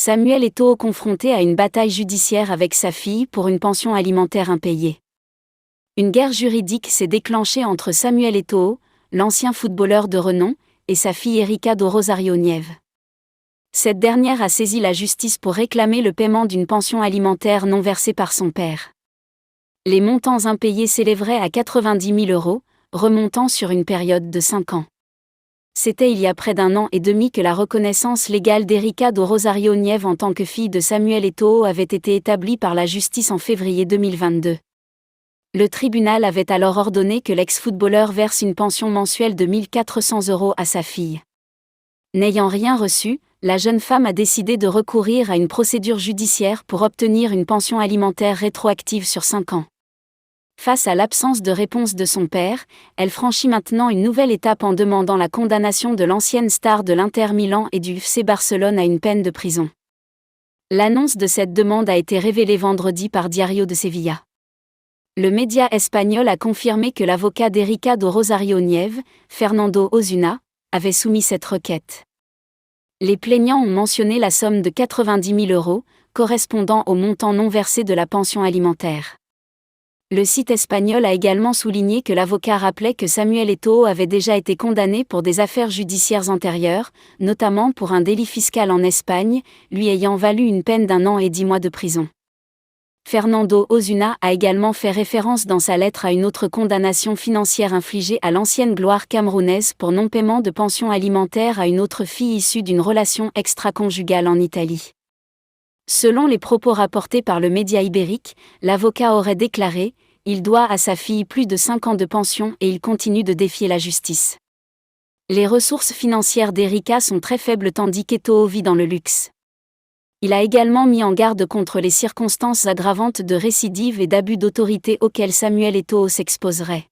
Samuel Eto'o confronté à une bataille judiciaire avec sa fille pour une pension alimentaire impayée. Une guerre juridique s'est déclenchée entre Samuel Eto'o, l'ancien footballeur de renom, et sa fille Erika do Rosario Nieve. Cette dernière a saisi la justice pour réclamer le paiement d'une pension alimentaire non versée par son père. Les montants impayés s'élèveraient à 90 000 €, remontant sur une période de 5 ans. C'était il y a près d'1 an et demi que la reconnaissance légale d'Erika do Rosario Nieve en tant que fille de Samuel Eto'o avait été établie par la justice en février 2022. Le tribunal avait alors ordonné que l'ex-footballeur verse une pension mensuelle de 1 400 € à sa fille. N'ayant rien reçu, la jeune femme a décidé de recourir à une procédure judiciaire pour obtenir une pension alimentaire rétroactive sur 5 ans. Face à l'absence de réponse de son père, elle franchit maintenant une nouvelle étape en demandant la condamnation de l'ancienne star de l'Inter Milan et du FC Barcelone à une peine de prison. L'annonce de cette demande a été révélée vendredi par Diario de Sevilla. Le média espagnol a confirmé que l'avocat d'Erika do Rosario Nieve, Fernando Osuna, avait soumis cette requête. Les plaignants ont mentionné la somme de 90 000 €, correspondant au montant non versé de la pension alimentaire. Le site espagnol a également souligné que l'avocat rappelait que Samuel Eto'o avait déjà été condamné pour des affaires judiciaires antérieures, notamment pour un délit fiscal en Espagne, lui ayant valu une peine d'1 an et 10 mois de prison. Fernando Osuna a également fait référence dans sa lettre à une autre condamnation financière infligée à l'ancienne gloire camerounaise pour non-paiement de pension alimentaire à une autre fille issue d'une relation extra-conjugale en Italie. Selon les propos rapportés par le média ibérique, l'avocat aurait déclaré « Il doit à sa fille plus de 5 ans de pension et il continue de défier la justice ». Les ressources financières d'Erika sont très faibles tandis qu'Eto'o vit dans le luxe. Il a également mis en garde contre les circonstances aggravantes de récidive et d'abus d'autorité auxquelles Samuel Eto'o s'exposerait.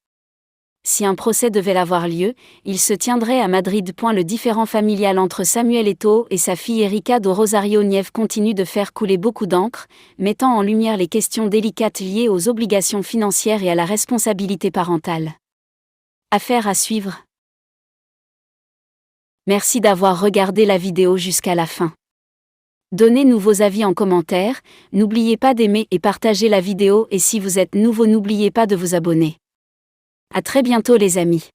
Si un procès devait avoir lieu, il se tiendrait à Madrid. Le différend familial entre Samuel Eto'o et sa fille Erika do Rosario Nieve continue de faire couler beaucoup d'encre, mettant en lumière les questions délicates liées aux obligations financières et à la responsabilité parentale. Affaire à suivre. Merci d'avoir regardé la vidéo jusqu'à la fin. Donnez-nous vos avis en commentaire, n'oubliez pas d'aimer et partager la vidéo et si vous êtes nouveau n'oubliez pas de vous abonner. À très bientôt les amis.